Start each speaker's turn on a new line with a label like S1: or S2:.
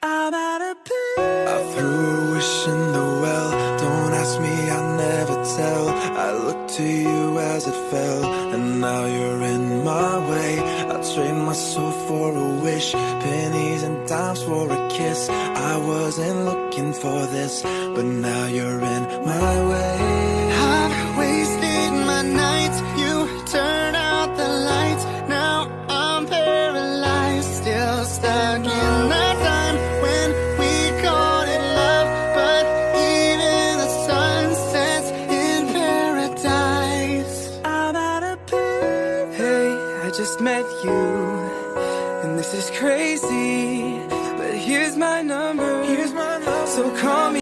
S1: I'm out of peace.
S2: I threw a wish in the well. Don't ask me, I never tell. I looked to you as it fell, and now you're in my way. I trade my soul for a wish, pennies and dimes for a kiss. I wasn't looking for this, but now you're in my way.
S1: I've wasted my nights, you turn out the lights. Now I'm paralyzed, still stuck in that time when we called it love. But even the sun sets in paradise. I'm out of peace.
S3: Hey, I just met you, and this is crazy, but here's my number, so call me.